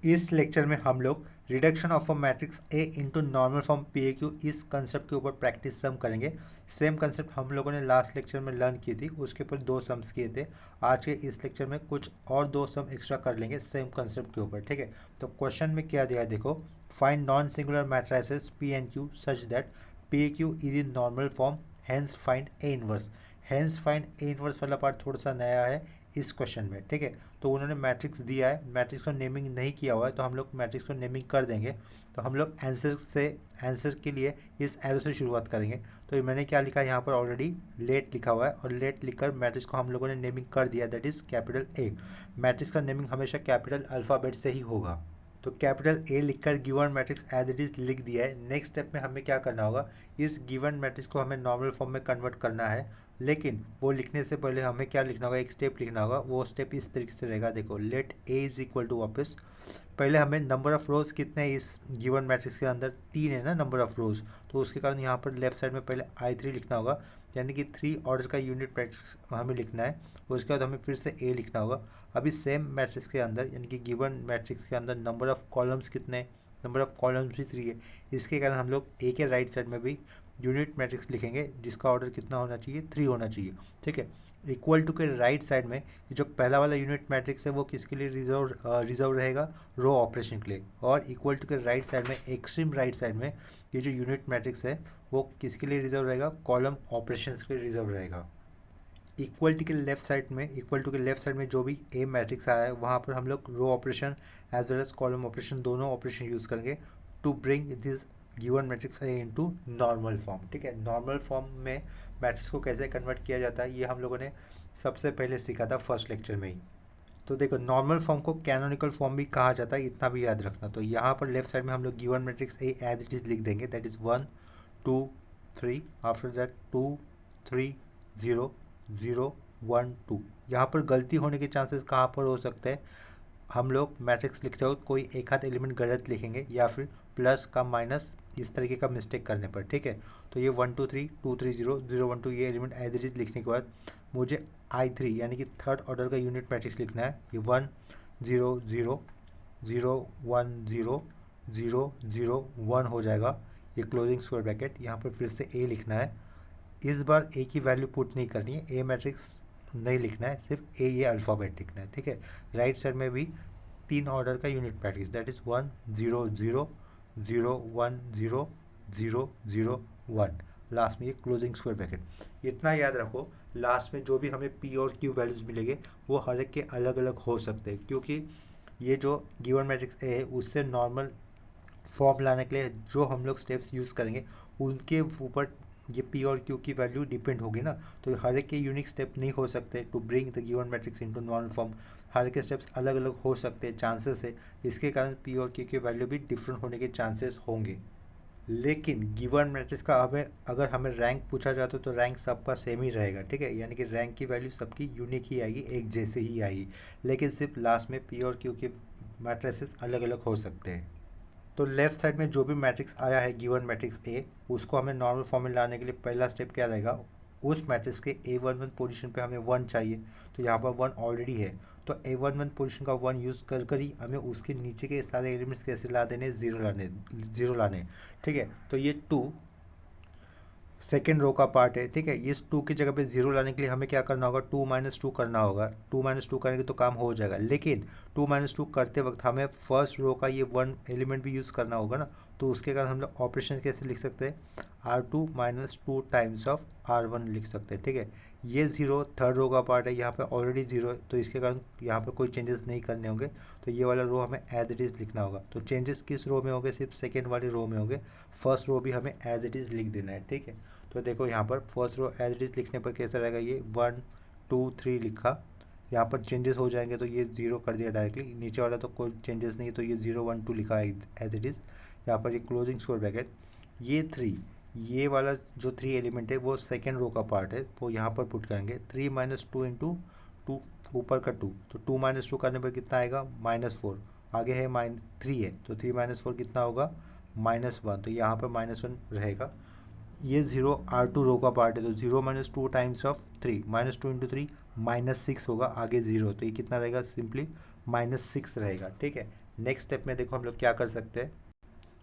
इस लेक्चर में हम लोग reduction of a matrix A into normal form P A Q इस कंसेप्ट के ऊपर प्रैक्टिस सम करेंगे। सेम कंसेप्ट हम लोगों ने लास्ट लेक्चर में लर्न की थी, उसके ऊपर 2 सम्स किए थे। आज के इस लेक्चर में कुछ और 2 सम एक्स्ट्रा कर लेंगे सेम कंसेप्ट के ऊपर, ठीक है। तो क्वेश्चन में क्या दिया है देखो, find non singular matrices P and Q such that P A Q is in normal form, hence find A inverse. Hence find A inverse वाला पार्ट थोड़ा सा नया है इस क्वेश्चन में, ठीक है। तो उन्होंने मैट्रिक्स दिया है, मैट्रिक्स को नेमिंग नहीं किया हुआ है, तो हम लोग मैट्रिक्स को नेमिंग कर देंगे। तो हम लोग आंसर के लिए इस एरो से शुरुआत करेंगे। तो मैंने क्या लिखा है यहाँ पर, ऑलरेडी लेट लिखा हुआ है, और लेट लिखकर मैट्रिक्स को हम लोगों ने नेमिंग कर दिया, that is capital A. Matrix का नेमिंग हमेशा कैपिटल अल्फ़ाबेट से ही होगा। तो कैपिटल ए लिखकर given matrix as it is लिख दिया है। नेक्स्ट स्टेप में हमें क्या करना होगा, इस गिवन मैट्रिक्स को हमें नॉर्मल फॉर्म में कन्वर्ट करना है। लेकिन वो लिखने से पहले हमें क्या लिखना होगा, एक स्टेप लिखना होगा। वो स्टेप इस तरीके से रहेगा, देखो, let A is equal to, वापस पहले हमें नंबर ऑफ रोज कितने हैं इस गिवन मैट्रिक्स के अंदर, 3 है ना नंबर ऑफ रोज। तो उसके कारण यहाँ पर लेफ्ट साइड में पहले I3 लिखना होगा, यानी कि 3 ऑर्डर का यूनिट मैट्रिक्स हमें लिखना है। उसके बाद हमें फिर से ए लिखना होगा। अभी सेम मैट्रिक्स के अंदर, यानी कि गिवन मैट्रिक्स के अंदर नंबर ऑफ कॉलम्स कितने हैं, नंबर ऑफ कॉलम्स भी 3 है। इसके कारण हम लोग ए के राइट साइड में भी यूनिट मैट्रिक्स लिखेंगे, जिसका ऑर्डर कितना होना चाहिए, 3 होना चाहिए, ठीक है। इक्वल टू के राइट साइड में ये जो पहला वाला यूनिट मैट्रिक्स है वो किसके लिए रिजर्व रहेगा, रो ऑपरेशन के लिए। और इक्वल टू के राइट साइड में, एक्सट्रीम राइट साइड में, ये जो यूनिट मैट्रिक्स है वो किसके लिए रिजर्व रहेगा, कॉलम ऑपरेशंस के लिए रिजर्व रहेगा। इक्वल टू के लेफ्ट साइड में जो भी ए मैट्रिक्स आया है वहाँ पर हम लोग row operation as well as column operation, दोनों ऑपरेशन यूज़ करेंगे to bring this given matrix A into normal form, ठीक है। नॉर्मल फॉर्म में मैट्रिक्स को कैसे कन्वर्ट किया जाता है ये हम लोगों ने सबसे पहले सीखा था फर्स्ट लेक्चर में ही। तो देखो, नॉर्मल फॉर्म को कैनोनिकल फॉर्म भी कहा जाता है, इतना भी याद रखना। तो यहाँ पर लेफ्ट साइड में हम लोग given matrix A as it is लिख देंगे, दैट इज 1 2 3, आफ्टर दैट 2 3 0 0 1 2। यहाँ पर गलती होने के चांसेस कहाँ पर हो सकते हैं, हम लोग मैट्रिक्स लिखते हो कोई एक आध एलिमेंट गलत लिखेंगे, या फिर प्लस का माइनस इस तरीके का मिस्टेक करने पर, ठीक है। तो ये 1 2 3 2 3 0 0 1 2 ये एलिमेंट एज इट इज लिखने के बाद मुझे I3 यानी कि थर्ड ऑर्डर का यूनिट मैट्रिक्स लिखना है। ये 1 0 0 0 1 0 0 0 1 हो जाएगा, ये क्लोजिंग स्क्वायर ब्रैकेट। यहाँ पर फिर से ए लिखना है, इस बार ए की वैल्यू पुट नहीं करनी है, ए मैट्रिक्स नहीं लिखना है, सिर्फ ए ये अल्फ़ाबेट लिखना है, ठीक है। राइट साइड में भी 3 ऑर्डर का unit matrix, that is 1 0 0 0 1 0 0 0 1, last में ये क्लोजिंग स्क्वायर ब्रैकेट। इतना याद रखो, लास्ट में जो भी हमें पी और क्यू वैल्यूज़ मिलेंगे वो हर एक के अलग अलग हो सकते हैं, क्योंकि ये जो गिवन मैट्रिक्स ए है उससे नॉर्मल फॉर्म लाने के लिए जो हम लोग स्टेप्स यूज़ करेंगे उनके ऊपर ये पी और क्यू की वैल्यू डिपेंड होगी ना। तो हर एक के यूनिक स्टेप नहीं हो सकते to bring the given matrix into normal form, हर के स्टेप्स अलग अलग हो सकते हैं, चांसेस है। इसके कारण पी और क्यू की वैल्यू भी डिफरेंट होने के चांसेस होंगे। लेकिन गिवन मैट्रिक्स का हमें अगर हमें रैंक पूछा जाता तो रैंक सबका सेम ही रहेगा, ठीक है। यानी कि रैंक की वैल्यू सबकी यूनिक ही आएगी, एक जैसे ही आएगी, लेकिन सिर्फ लास्ट में पी और क्यू के मैट्रिसेस अलग अलग हो सकते हैं। तो लेफ्ट साइड में जो भी मैट्रिक्स आया है गिवन मैट्रिक्स ए, उसको हमें नॉर्मल फॉर्म में लाने के लिए पहला स्टेप क्या रहेगा, उस मैट्रिक्स के A11 पोजीशन पे हमें 1 चाहिए। तो यहाँ पर 1 ऑलरेडी है, तो A11 पोजीशन का 1 यूज़ कर ही हमें उसके नीचे के सारे एलिमेंट्स कैसे ला देने, ज़ीरो लाने, ठीक है। तो ये 2 सेकेंड रो का पार्ट है, ठीक है। इस 2 की जगह पे 0 लाने के लिए हमें क्या करना होगा, 2 - 2 करना होगा। 2 - 2 करेंगे तो काम हो जाएगा, लेकिन 2 - 2 करते वक्त हमें फर्स्ट रो का ये 1 एलिमेंट भी यूज़ करना होगा ना। तो उसके कारण हम लोग ऑपरेशन कैसे लिख सकते हैं, R2 - 2 टाइम्स ऑफ R1 लिख सकते हैं, ठीक है। ये 0 थर्ड रो का पार्ट है, यहाँ पे ऑलरेडी 0 है, तो इसके कारण यहाँ पर कोई चेंजेस नहीं करने होंगे। तो ये वाला रो हमें एज इट इज़ लिखना होगा। तो चेंजेस किस रो में होंगे, सिर्फ सेकेंड वाली रो में होंगे, फर्स्ट रो भी हमें एज इट इज़ लिख देना है, ठीक है। तो देखो यहाँ पर first row as it is लिखने पर कैसा रहेगा, ये 1 2 3 लिखा, यहाँ पर चेंजेस हो जाएंगे तो ये 0 कर दिया डायरेक्टली, नीचे वाला तो कोई चेंजेस नहीं है, तो ये 0 1 2 लिखा है एज इट इज़। यहाँ पर ये क्लोजिंग स्क्वायर ब्रैकेट, ये 3, ये वाला जो 3 एलिमेंट है वो सेकेंड रो का पार्ट है, वो यहाँ पर पुट करेंगे। 3 - 2 इंटू 2, ऊपर का 2, तो 2 - 2 करने पर कितना आएगा, -4, आगे है -3 है, तो 3 - 4 कितना होगा, -1, तो यहाँ पर -1 रहेगा। ये 0 R2 रो का पार्ट है, तो 0 - 2 टाइम्स ऑफ 3, -2 इंटू 3 -6 होगा, आगे 0, तो ये कितना रहेगा, सिंपली -6 रहेगा, ठीक है। नेक्स्ट स्टेप में देखो हम लोग क्या कर सकते हैं,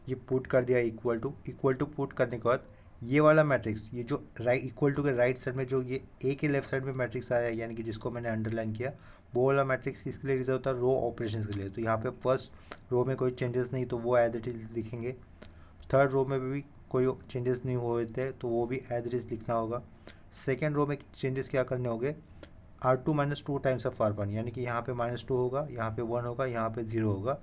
ये पुट कर दिया इक्वल टू पुट करने के बाद ये वाला मैट्रिक्स, ये जो राइट इक्वल टू के राइट साइड में जो ये ए के लेफ्ट साइड में मैट्रिक्स आया है, यानी कि जिसको मैंने अंडरलाइन किया, वो वाला मैट्रिक्स किसके लिए रिजर्व था, रो ऑपरेशन के लिए। तो यहाँ पे फर्स्ट रो में कोई चेंजेस नहीं तो वो एज इट इज लिखेंगे, थर्ड रो में भी कोई चेंजेस नहीं हुए थे तो वो भी एज इट इज लिखना होगा। सेकेंड रो में चेंजेस क्या करने होंगे, R2 - 2 टाइम्स ऑफ R1, यानी कि यहाँ पे -2 होगा, यहाँ पे 1 होगा, यहाँ पे 0 होगा,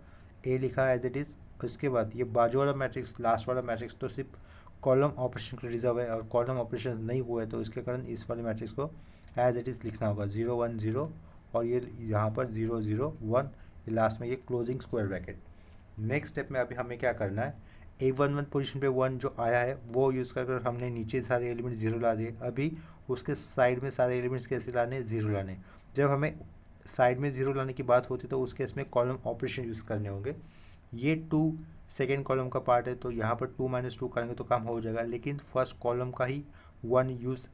ए लिखा एज इट इज़। उसके बाद ये बाजू वाला मैट्रिक्स, लास्ट वाला मैट्रिक्स तो सिर्फ कॉलम ऑपरेशन के रिजर्व है और कॉलम ऑपरेशन नहीं हुए तो इसके कारण इस वाले मैट्रिक्स को एज इट इज़ लिखना होगा 0 1 0, और ये यहाँ पर 0 0 1, ये लास्ट में ये closing square bracket. Next step में अभी हमें क्या करना है, A11 पोजीशन पे 1 जो आया है वो यूज़ कर हमने नीचे सारे एलिमेंट 0 ला दिए। अभी उसके साइड में सारे एलिमेंट्स कैसे लाने, 0 लाने। जब हमें साइड में 0 लाने की बात होती तो उसके इसमें कॉलम ऑपरेशन यूज़ करने होंगे। ये 2 सेकेंड कॉलम का पार्ट है तो यहाँ पर 2 - 2 करेंगे तो काम हो जाएगा, लेकिन फर्स्ट कॉलम का ही 1 यूज़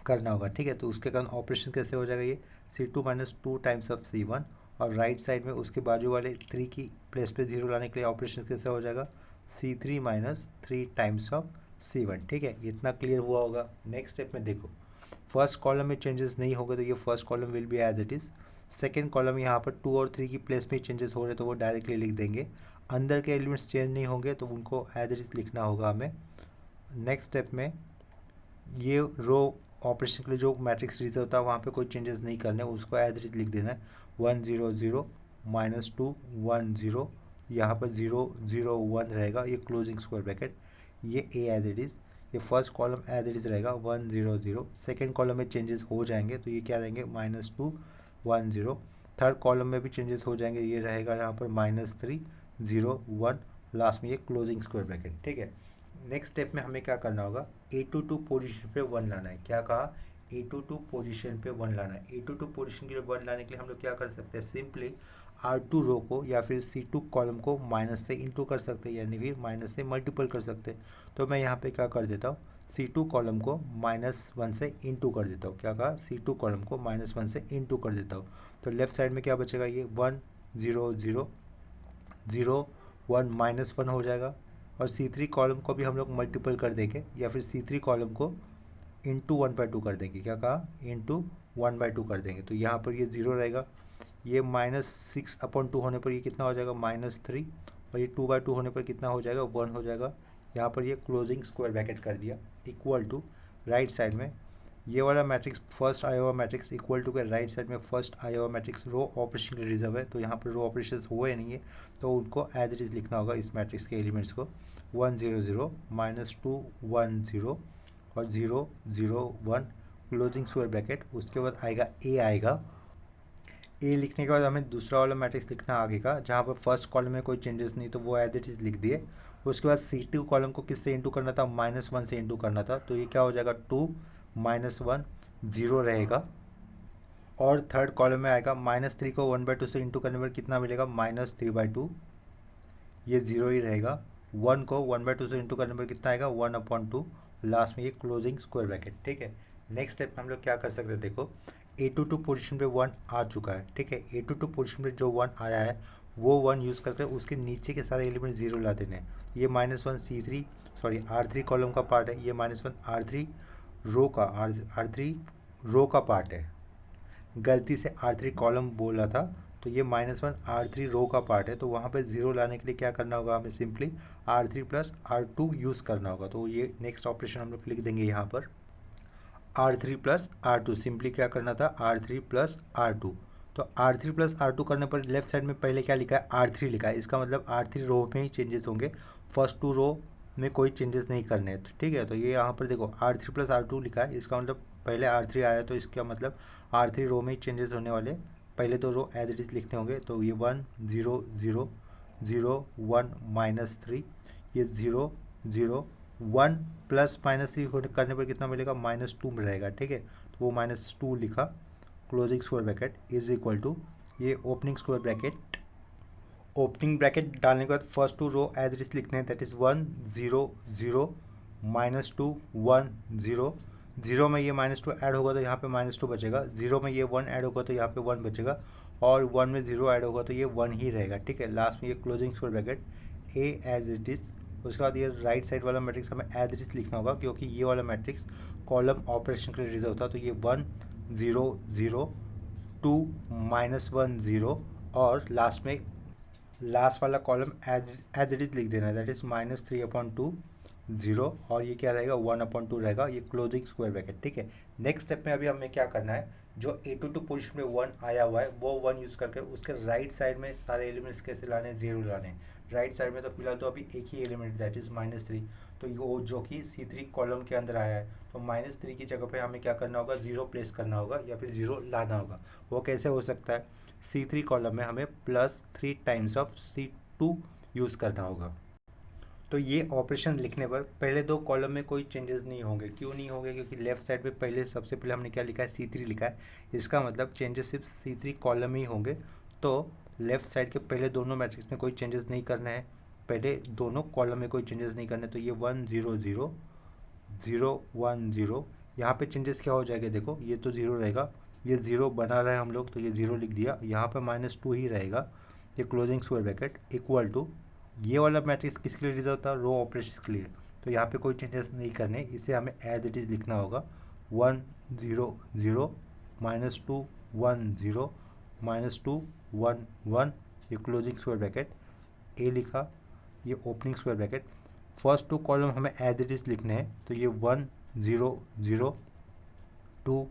करना होगा, ठीक है। तो उसके कारण ऑपरेशन कैसे हो जाएगा, ये C2 - 2 टाइम्स ऑफ C1, और राइट साइड में उसके बाजू वाले 3 की प्लेस पे 0 लाने के लिए ऑपरेशन कैसे हो जाएगा, C3 - 3 टाइम्स ऑफ C1, ठीक है। इतना क्लियर हुआ होगा। नेक्स्ट स्टेप में देखो, फर्स्ट कॉलम में चेंजेस नहीं होगा तो ये first column will be as it is. Second column यहाँ पर 2 और 3 की प्लेस में चेंजेस हो रहे तो वो डायरेक्टली लिख देंगे। अंदर के एलिमेंट्स चेंज नहीं होंगे तो उनको एज इट इज़ लिखना होगा हमें। नेक्स्ट स्टेप में ये रो ऑपरेशन के लिए जो मैट्रिक्स रिजर्व था वहाँ पे कोई चेंजेस नहीं करने, उसको एज इट इज लिख देना है 1 0 0 -2 1 0, यहाँ पर 0 0 1 रहेगा, ये क्लोजिंग स्क्वायर ब्रैकेट, ये ए एज इट इज़। ये first column as it is रहेगा 1 0 0, सेकेंड कॉलम में चेंजेस हो जाएंगे तो ये क्या रहेंगे -2 1 0, थर्ड कॉलम में भी चेंजेस हो जाएंगे, ये रहेगा यहाँ पर -3 0 1, लास्ट में ये क्लोजिंग स्क्वायर ब्रैकेट, ठीक है। नेक्स्ट स्टेप में हमें क्या करना होगा, A22 पोजीशन पे 1 लाना है। क्या कहा, A22 पोजीशन पे 1 लाना है। A22 पोजीशन के लिए 1 लाने के लिए हम लोग क्या कर सकते हैं, सिंपली R2 रो को या फिर C2 कॉलम को माइनस से इंटू कर सकते हैं, यानी फिर माइनस से मल्टीपल कर सकते हैं। तो मैं यहाँ पे क्या कर देता हूँ, C2 कॉलम को -1 से इंटू कर देता हूँ। क्या कहा, C2 कॉलम को -1 से इंटू कर देता हूँ। तो लेफ्ट साइड में क्या बचेगा, ये 1 0 0 0 1 -1 हो जाएगा, और C3 कॉलम को भी हम लोग मल्टीपल कर देंगे या फिर C3 कॉलम को इंटू 1/2 कर देंगे। क्या कहा, इंटू 1/2 कर देंगे। तो यहाँ पर ये 0 रहेगा, ये -6/2 होने पर ये कितना हो जाएगा, -3, और ये 2/2 होने पर कितना हो जाएगा, 1 हो जाएगा। यहाँ पर ये क्लोजिंग स्क्वायर ब्रैकेट कर दिया, इक्वल टू राइट साइड में ये वाला मैट्रिक्स फर्स्ट आया हुआ मैट्रिक्स इक्वल टू के राइट साइड में फर्स्ट आया हुआ मैट्रिक्स रो ऑपरेशन के रिजर्व है, तो यहाँ पर रो ऑपरेशन हुए नहीं है तो उनको एज इट इज लिखना होगा इस मैट्रिक्स के एलिमेंट्स को 1 0 0 -2 1 0 और 0 0 1 क्लोजिंग स्क्वायर ब्रैकेट। उसके बाद आएगा ए, आएगा ए लिखने के बाद हमें दूसरा वाला मैट्रिक्स लिखना है आगे का, जहाँ पर फर्स्ट कॉलम में कोई चेंजेस नहीं तो वो एज इट इज लिख दिए। उसके बाद C2 कॉलम को किससे इंटू करना था, -1 से इंटू करना था, तो ये क्या हो जाएगा 2 -1 0 रहेगा। और थर्ड कॉलम में आएगा -3 को 1/2 से इंटू करने पर कितना मिलेगा, -3/2, ये 0 ही रहेगा। 1 को 1/2 से इंटू करने पर कितना आएगा, 1/2, लास्ट में ये क्लोजिंग स्क्वायर ब्रैकेट, ठीक है। नेक्स्ट स्टेप में हम लोग क्या कर सकते हैं, देखो A22 पोजीशन पे 1 आ चुका है, ठीक है। A22 पोजीशन पे जो 1 आया है वो 1 यूज़ करके उसके नीचे के सारे एलिमेंट 0 ला देने हैं। ये -1 C3 सॉरी R3 कॉलम का पार्ट है, ये -1 R3 रो का R3 रो का पार्ट है, गलती से R3 कॉलम बोला था, तो ये -1 R3 रो का पार्ट है। तो वहाँ पे 0 लाने के लिए क्या करना होगा, हमें सिंपली R3 + R2 यूज़ करना होगा। तो ये नेक्स्ट ऑपरेशन हम लोग लिख देंगे यहाँ पर R3 + R2, सिंपली क्या करना था, R3 + R2। तो R3 + R2 करने पर लेफ्ट साइड में पहले क्या लिखा है, R3 लिखा है, इसका मतलब R3 रो में ही चेंजेस होंगे, फर्स्ट 2 रो में कोई चेंजेस नहीं करने हैं, ठीक है। तो ये यहाँ पर देखो R3 + R2 लिखा है, इसका मतलब पहले R3 आया तो इसका मतलब R3 रो में ही चेंजेस होने वाले, पहले तो रो एज इट इज लिखने होंगे। तो ये 1 0 0 0 1 -3, ये 0 0 1 + -3 करने पर कितना मिलेगा, -2 में रहेगा, ठीक है। तो वो -2 लिखा, closing square bracket is equal to ये opening square bracket. Opening bracket डालने के बाद first 2 row as it is लिखने हैं, दैट इज 1 0 0 -2 1 0, 0 में ये -2 ऐड होगा तो यहाँ पे -2 बचेगा, 0 में ये 1 ऐड होगा तो यहाँ पे 1 बचेगा, और 1 में 0 ऐड होगा तो ये 1 ही रहेगा, ठीक है। लास्ट में ये closing square bracket A as it is. उसके बाद ये राइट साइड वाला मैट्रिक्स हमें एज इट इज़ लिखना होगा, क्योंकि ये वाला मैट्रिक्स कॉलम ऑपरेशन के लिए रिजर्व होता है। तो ये 1 0 0 2 -1 0 और लास्ट में लास्ट वाला कॉलम एज इट इज लिख देना है, दैट इज -3/2 0 और ये क्या रहेगा 1/2 रहेगा, ये क्लोजिंग स्क्वायर ब्रैकेट, ठीक है। नेक्स्ट स्टेप में अभी हमें क्या करना है, जो A22 पोजीशन में 1 आया हुआ है वो 1 यूज़ करके उसके राइट साइड में सारे एलिमेंट्स कैसे लाने हैं, 0 लाने हैं। राइट साइड में तो फिलहाल तो अभी एक ही एलिमेंट दैट इज -3, तो वो जो कि C3 कॉलम के अंदर आया है, तो -3 की जगह पे हमें क्या करना होगा, 0 प्लेस करना होगा या फिर 0 लाना होगा। वो कैसे हो सकता है, C3 कॉलम में हमें +3 टाइम्स ऑफ C2 यूज़ करना होगा। तो ये ऑपरेशन लिखने पर पहले दो कॉलम में कोई चेंजेस नहीं होंगे। क्यों नहीं होंगे, क्योंकि लेफ्ट साइड पे पहले सबसे पहले हमने क्या लिखा है, C3 लिखा है। इसका मतलब चेंजेस सिर्फ C3 कॉलम ही होंगे। तो लेफ्ट साइड के पहले दोनों मैट्रिक्स में कोई चेंजेस नहीं करना है, पहले दोनों कॉलम में कोई चेंजेस नहीं करने। तो ये 1 0 0 0 1 0, यहाँ पे चेंजेस क्या हो जाएगा, देखो ये तो 0 रहेगा, ये 0 बना रहा है हम लोग तो ये 0 लिख दिया, यहाँ पे -2 ही रहेगा। ये closing square bracket equal to, ये वाला मैट्रिक्स किसके लिए रिजर्व था, रो ऑपरेशन के लिए। तो यहाँ पे कोई चेंजेस नहीं करने, इसे हमें एज इट इज़ लिखना होगा 1 0 0 -2 1 0 -2 1 1, ये क्लोजिंग स्क्वायर ब्रैकेट ए लिखा, ये opening square bracket. First two column हमें एज इट इज़ लिखने हैं, तो ये 1 0 0 2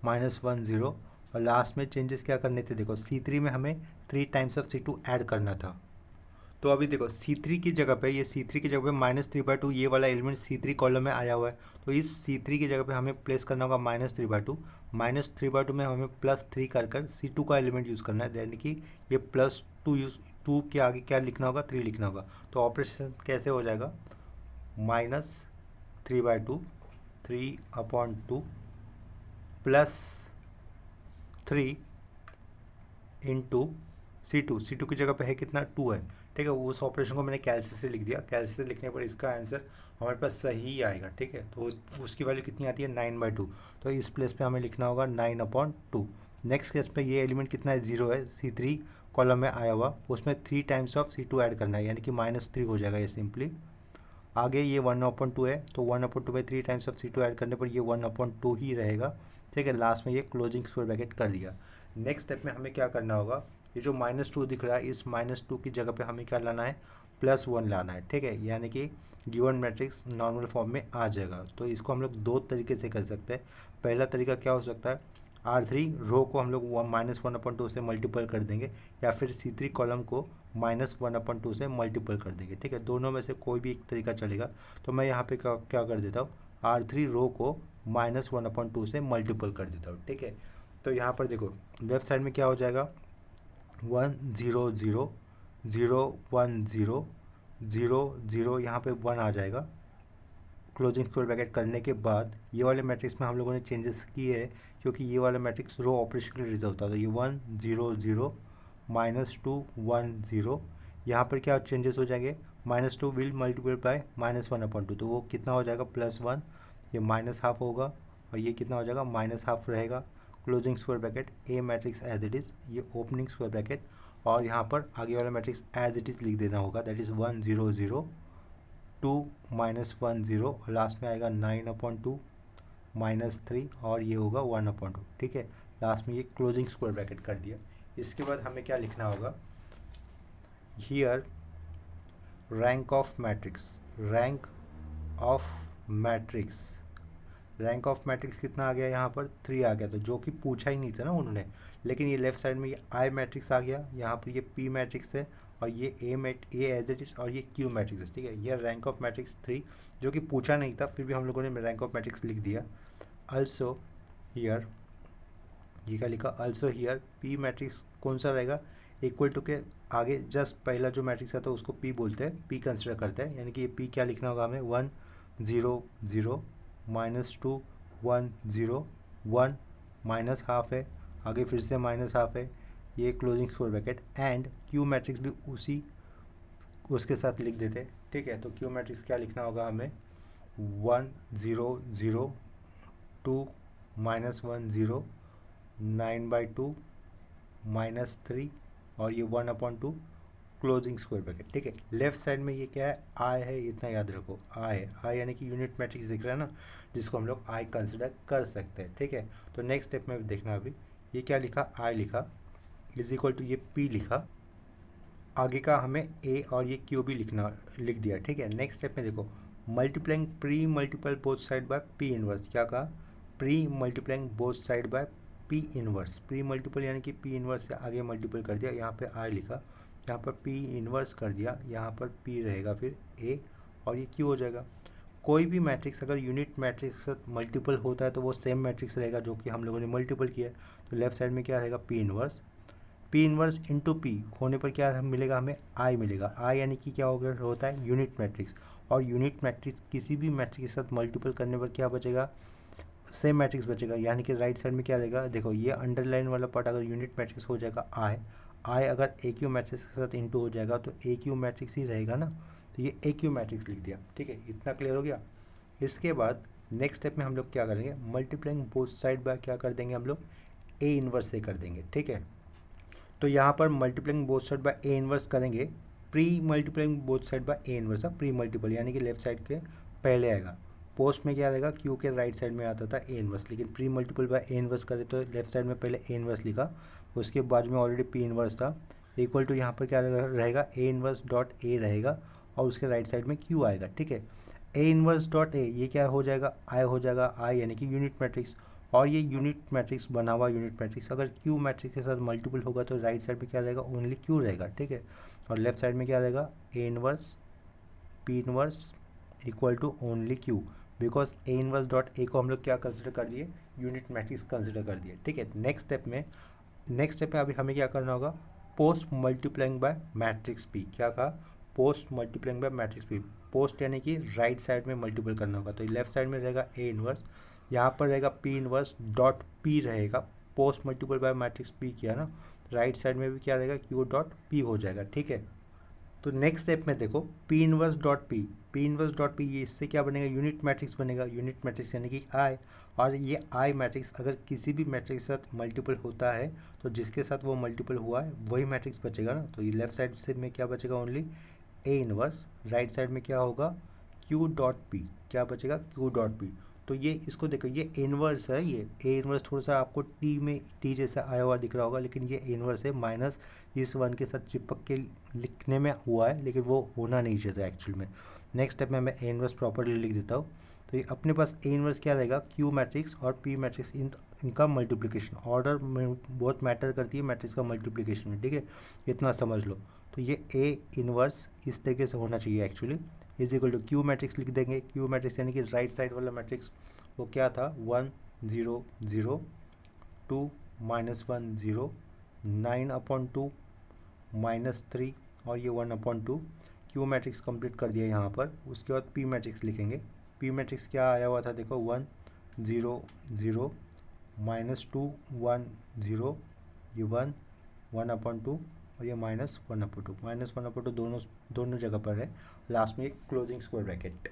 -1 0 और लास्ट में चेंजेस क्या करने थे, देखो C3 में हमें 3 टाइम्स ऑफ C2 ऐड करना था। तो अभी देखो C3 की जगह पे, ये C3 की जगह पे -3/2 ये वाला एलिमेंट C3 कॉलम में आया हुआ है, तो इस C3 की जगह पे हमें प्लेस करना होगा -3/2। -3/2 में हमें +3 कर C2 का एलिमेंट यूज़ करना है, यानी कि ये +2 यूज़ 2 के आगे क्या लिखना होगा, 3 लिखना होगा। तो ऑपरेशन कैसे हो जाएगा, -3/2 3/2 +3 इंटू C2 की जगह पे है कितना, 2 है, ठीक है। उस ऑपरेशन को मैंने कैलसी से लिख दिया, कैलसी से लिखने पर इसका आंसर हमारे पास सही आएगा, ठीक है। तो उसकी वैल्यू कितनी आती है, 9/2। तो इस प्लेस पे हमें लिखना होगा 9/2। नेक्स्ट केस पे ये एलिमेंट कितना है, 0 है, C3 कॉलम में आया हुआ, उसमें 3 टाइम्स ऑफ C2 ऐड करना है, यानी कि -3 हो जाएगा ये सिंपली। आगे ये 1/2 है, तो 1/2 में 3 टाइम्स ऑफ C2 ऐड करने पर ये 1/2 ही रहेगा, ठीक है। लास्ट में ये क्लोजिंग स्क्वायर ब्रैकेट कर दिया। नेक्स्ट स्टेप में हमें क्या करना होगा, ये जो -2 दिख रहा है, इस -2 की जगह पे हमें क्या लाना है, +1 लाना है, ठीक है। यानी कि गिवन मैट्रिक्स नॉर्मल फॉर्म में आ जाएगा। तो इसको हम लोग दो तरीके से कर सकते हैं। पहला तरीका क्या हो सकता है, R3 रो को हम लोग -1/2 से मल्टीपल कर देंगे, या फिर C3 कॉलम को -1/2 से मल्टीपल कर देंगे, ठीक है। दोनों में से कोई भी एक तरीका चलेगा। तो मैं यहाँ पे क्या कर देता हूँ, R3 रो को -1/2 से मल्टीपल कर देता हूँ, ठीक है। तो यहाँ पर देखो लेफ्ट साइड में क्या हो जाएगा, 1 0 0 0 1 0 0 0, यहाँ पे 1 आ जाएगा। क्लोजिंग स्क्वायर ब्रैकेट करने के बाद ये वाले मैट्रिक्स में हम लोगों ने चेंजेस किए हैं, क्योंकि ये वाला मैट्रिक्स रो ऑपरेशन के लिए रिजर्व होता है। तो ये 1 0 0 -2 1 0, यहाँ पर क्या चेंजेस हो जाएंगे, -2 विल मल्टीप्लाई बाय -1/2, तो वो कितना हो जाएगा, +1, ये -½ होगा और ये कितना हो जाएगा, -½ रहेगा। Closing square bracket a matrix as it is, ये ओपनिंग स्क्वायर ब्रैकेट, और यहाँ पर आगे वाला मैट्रिक्स एज इट इज़ लिख देना होगा, दैट इज़ 1 0 0 2 -1 0 और लास्ट में आएगा 9/2 -3 और ये होगा 1/2, ठीक है। लास्ट में ये क्लोजिंग स्क्वायर ब्रैकेट कर दिया। इसके बाद हमें क्या लिखना होगा, here rank of matrix, rank of matrix, rank of matrix कितना आ गया, यहाँ पर 3 आ गया था, जो कि पूछा ही नहीं था ना उन्होंने। लेकिन ये लेफ्ट साइड में ये आई मैट्रिक्स आ गया, यहाँ पर ये पी मैट्रिक्स है और ये ए एज इट इज़ और ये क्यू मैट्रिक्स है, ठीक है। ये रैंक ऑफ मैट्रिक्स 3, जो कि पूछा नहीं था, फिर भी हम लोगों ने रैंक ऑफ मैट्रिक्स लिख दिया। अल्सो हियर, ये क्या लिखा, अल्सो हियर पी मैट्रिक्स कौन सा रहेगा, इक्वल टू के आगे जस्ट पहला जो मैट्रिक्स आता है उसको पी बोलते हैं, पी कंसिडर करते हैं, यानी कि ये पी क्या लिखना होगा हमें, 1 0 0 -2 1 0 1 -½ है, आगे फिर से -½ है, ये closing square bracket, and Q matrix भी उसी उसके साथ लिख देते, ठीक है। तो क्यू मैट्रिक्स क्या लिखना होगा हमें, 1 0 0 2 -1 0 9/2 -3 और ये 1/2 क्लोजिंग स्क्वायर ब्रैकेट। ठीक है, लेफ्ट साइड में ये क्या है, आई है, इतना याद रखो, आई है, आई यानी कि यूनिट मैट्रिक्स दिख रहा है ना, जिसको हम लोग आई कंसिडर कर सकते हैं। ठीक है, तो नेक्स्ट स्टेप में देखना, अभी ये क्या लिखा, आई लिखा इज इक्वल टू ये पी लिखा, आगे का हमें ए और ये क्यू भी लिख दिया। ठीक है, नेक्स्ट स्टेप में देखो, multiplying pre multiple both side by P inverse, क्या कहा, pre multiplying both side by P inverse, pre multiple यानी कि पी इनवर्स से आगे मल्टीपल कर दिया, यहाँ पे आई लिखा, यहाँ पर पी इनवर्स कर दिया, यहाँ पर पी रहेगा फिर ए और ये क्यू हो जाएगा। कोई भी मैट्रिक्स अगर यूनिट मैट्रिक्स से मल्टीपल होता है तो वो सेम मैट्रिक्स रहेगा जो कि हम लोगों ने मल्टीपल किया है। तो लेफ्ट साइड में क्या रहेगा, P inverse, P inverse into P होने पर क्या मिलेगा, हमें आई मिलेगा। आई यानी कि क्या होता है, यूनिट मैट्रिक्स, और यूनिट मैट्रिक्स किसी भी मैट्रिक्स के साथ मल्टीपल करने पर क्या बचेगा, सेम मैट्रिक्स बचेगा। यानी कि राइट साइड में क्या रहेगा, देखो ये अंडरलाइन वाला पार्ट अगर यूनिट मैट्रिक्स हो जाएगा आई, आई अगर ए क्यू मैट्रिक्स के साथ इंटू हो जाएगा तो ए क्यू मैट्रिक्स ही रहेगा ना, तो ये ए क्यू मैट्रिक्स लिख दिया। ठीक है, इतना क्लियर हो गया। इसके बाद नेक्स्ट स्टेप में हम लोग क्या करेंगे, मल्टीप्लाइंग बोथ साइड बाय क्या कर देंगे हम लोग, ए इनवर्स से कर देंगे। ठीक है, तो यहाँ पर multiplying both side by A inverse करेंगे, pre multiplying both side by A inverse, pre multiple यानी कि लेफ्ट साइड के पहले आएगा, पोस्ट में क्या रहेगा, क्यू के राइट साइड में आता था ए इनवर्स, लेकिन pre multiple bye A inverse करे तो लेफ्ट साइड में पहले ए इनवर्स लिखा, उसके बाद में ऑलरेडी पी इनवर्स था, इक्वल टू यहाँ पर क्या रहेगा, ए इनवर्स डॉट ए रहेगा और उसके राइट साइड में क्यू आएगा। ठीक है, ए इनवर्स डॉट ए ये क्या हो जाएगा, आई हो जाएगा, आई यानी कि यूनिट मैट्रिक्स, और ये यूनिट मैट्रिक्स बना हुआ यूनिट मैट्रिक्स अगर क्यू मैट्रिक्स के साथ मल्टीपल होगा तो राइट साइड में क्या रहेगा, ओनली क्यू रहेगा। ठीक है, और लेफ्ट साइड में क्या रहेगा, A inverse P inverse equal to only Q, because A inverse dot A को हम लोग क्या कंसिडर कर दिए, यूनिट मैट्रिक्स कंसिडर कर दिए। ठीक है, नेक्स्ट स्टेप में अभी हमें क्या करना होगा, post multiplying by matrix P, क्या कहा, post multiplying by matrix P, post यानी कि राइट साइड में मल्टीपल करना होगा, तो लेफ्ट साइड में रहेगा ए इनवर्स, यहाँ पर रहेगा पी इनवर्स डॉट पी रहेगा, post multiple bye matrix P किया ना, राइट साइड में भी क्या रहेगा, क्यू डॉट पी हो जाएगा। ठीक है, तो नेक्स्ट स्टेप में देखो, P inverse dot P, P inverse dot P, ये इससे क्या बनेगा, यूनिट मैट्रिक्स बनेगा, यूनिट मैट्रिक्स यानी कि आई, और ये आई मैट्रिक्स अगर किसी भी मैट्रिक्स के साथ मल्टीपल होता है तो जिसके साथ वो मल्टीपल हुआ है वही मैट्रिक्स बचेगा ना, तो ये लेफ्ट साइड से में क्या बचेगा, only A inverse, right side में क्या होगा, क्यू डॉट पी, क्या बचेगा, क्यू डॉट पी। तो ये इसको देखो, ये इनवर्स है, ये ए इनवर्स थोड़ा सा आपको टी में टी जैसा आया हुआ दिख रहा होगा, लेकिन ये इनवर्स है, माइनस इस वन के साथ चिपक के लिखने में हुआ है, लेकिन वो होना नहीं चाहिए एक्चुअल में। नेक्स्ट स्टेप में मैं ए इनवर्स प्रॉपरली लिख देता हूँ, तो ये अपने पास ए इनवर्स क्या रहेगा, क्यू मैट्रिक्स और पी मैट्रिक्स, इनका मल्टीप्लिकेशन, ऑर्डर में बहुत मैटर करती है मैट्रिक्स का मल्टीप्लिकेशन में। ठीक है, इतना समझ लो, तो ये ए इनवर्स इस तरीके से होना चाहिए actually, is equal to Q matrix लिख देंगे, क्यू मैट्रिक्स यानी कि राइट साइड वाला मैट्रिक्स वो क्या था, 1 0 0 2 -1 0 9/2 -3 और ये 1/2, क्यू मैट्रिक्स कंप्लीट कर दिया यहाँ पर। उसके बाद पी मैट्रिक्स लिखेंगे, पी मैट्रिक्स क्या आया हुआ था देखो, 1 0 0 -2 1 0, ये 1 1/2 और ये -1/2 दोनों जगह पर है, लास्ट में एक क्लोजिंग स्क्वायर ब्रैकेट।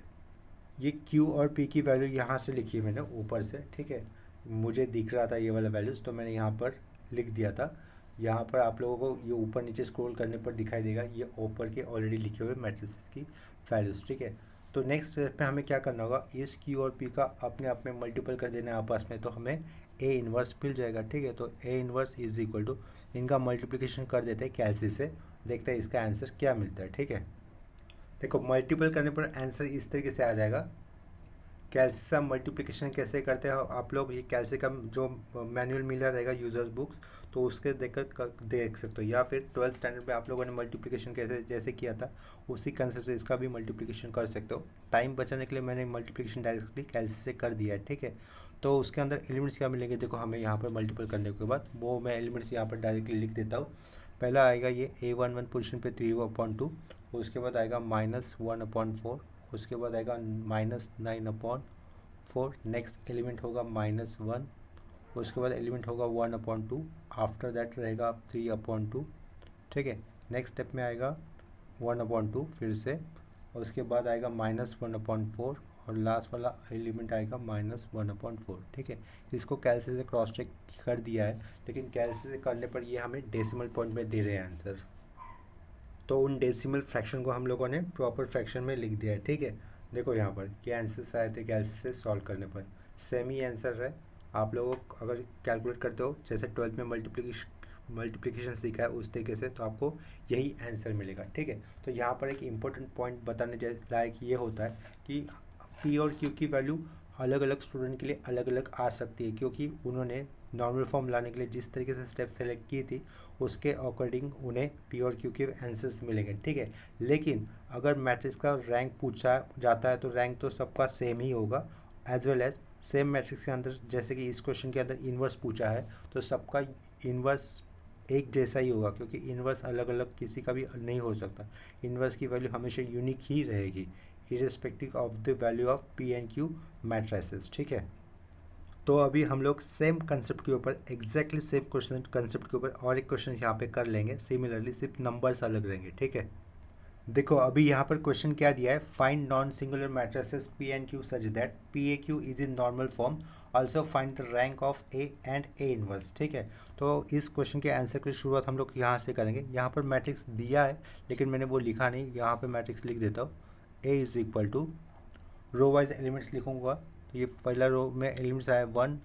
ये Q और P की वैल्यू यहाँ से लिखी है मैंने ऊपर से। ठीक है, मुझे दिख रहा था ये वाला वैल्यूज़ तो मैंने यहाँ पर लिख दिया था, यहाँ पर आप लोगों को ये ऊपर नीचे स्क्रॉल करने पर दिखाई देगा, ये ऊपर के ऑलरेडी लिखे हुए मैट्रिसेस की वैल्यूज़। ठीक है, तो नेक्स्ट स्टेप पे हमें क्या करना होगा, इस Q और P का अपने आप में मल्टीपल कर देना है आपस में, तो हमें ए इनवर्स मिल जाएगा। ठीक है, तो A inverse is equal to, इनका मल्टीप्लिकेशन कर देते हैं कैलसी से, देखते हैं इसका आंसर क्या मिलता है। ठीक है, देखो मल्टीपल करने पर आंसर इस तरीके से आ जाएगा। कैलसी से मल्टीप्लिकेशन कैसे करते हैं आप लोग, ये कैलसी का जो मैनुअल मिला रहेगा यूजर्स बुक्स, तो उसके देखकर देख सकते हो, या फिर 12th स्टैंडर्ड में आप लोगों ने मल्टीप्लिकेशन कैसे जैसे किया था उसी कंसेप्ट से इसका भी मल्टीप्लिकेशन कर सकते हो। टाइम बचाने के लिए मैंने मल्टीप्लिकेशन डायरेक्टली कैलसी से कर दिया है। ठीक है, तो उसके अंदर एलिमेंट्स क्या मिलेंगे, देखो हमें यहाँ पर मल्टीपल करने के बाद वो मैं एलिमेंट्स यहाँ पर डायरेक्टली लिख देता हूँ। पहला आएगा ये A11 पोजिशन पे 3/2, उसके बाद आएगा -1/4, उसके बाद आएगा -9/4, नेक्स्ट एलिमेंट होगा -1, उसके बाद एलिमेंट होगा 1/2, आफ्टर दैट रहेगा 3/2। ठीक है, नेक्स्ट स्टेप में आएगा 1/2 फिर से, और उसके बाद आएगा -1/4 और लास्ट वाला एलिमेंट आएगा -1/4। ठीक है, इसको कैलसी से क्रॉस चेक कर दिया है, लेकिन कैलसी से करने पर ये हमें डेसिमल पॉइंट में दे रहे हैं आंसर, तो उन डेसिमल फ्रैक्शन को हम लोगों ने प्रॉपर फ्रैक्शन में लिख दिया है। ठीक है, देखो यहाँ पर ये आंसर आए थे कैलसी से सॉल्व करने पर, सेम ही आंसर है। आप लोगों को अगर कैलकुलेट करते हो जैसे 12th में मल्टीप्लिकेशन सीखा है उस तरीके से, तो आपको यही आंसर मिलेगा। ठीक है, तो यहाँ पर एक इम्पोर्टेंट पॉइंट बताने लायक ये होता है कि पी और क्यू की वैल्यू अलग अलग स्टूडेंट के लिए अलग अलग आ सकती है, क्योंकि उन्होंने नॉर्मल फॉर्म लाने के लिए जिस तरीके से स्टेप सेलेक्ट की थी उसके अकॉर्डिंग उन्हें पी और क्यू के आंसर्स मिलेंगे। ठीक है, लेकिन अगर मैट्रिक्स का रैंक पूछा जाता है तो रैंक तो सबका सेम ही होगा, as well as same matrix के अंदर जैसे कि इस क्वेश्चन के अंदर इन्वर्स पूछा है तो सबका इन्वर्स एक जैसा ही होगा, क्योंकि इन्वर्स अलग अलग किसी का भी नहीं हो सकता। इन्वर्स की वैल्यू हमेशा यूनिक ही रहेगी irrespective of the value of P and Q matrices. ठीक है, तो अभी हम लोग सेम कंसेप्ट के ऊपर एग्जैक्टली सेम क्वेश्चन कंसेप्ट के ऊपर और एक क्वेश्चन यहाँ पे कर लेंगे सिमिलरली, सिर्फ नंबर्स अलग रहेंगे। ठीक है, देखो अभी यहाँ पर क्वेश्चन क्या दिया है, find non singular matrices P and Q such that P A Q is in normal form, also find the rank of A and A inverse. ठीक है, तो इस क्वेश्चन के आंसर की शुरुआत हम लोग यहाँ से करेंगे। यहाँ पर मैट्रिक्स दिया है लेकिन मैंने वो लिखा नहीं, यहाँ पर मैट्रिक्स लिख देता हूँ। A is equal to row wise elements लिखूंगा, तो ये पहला रो में एलिमेंट्स आया 1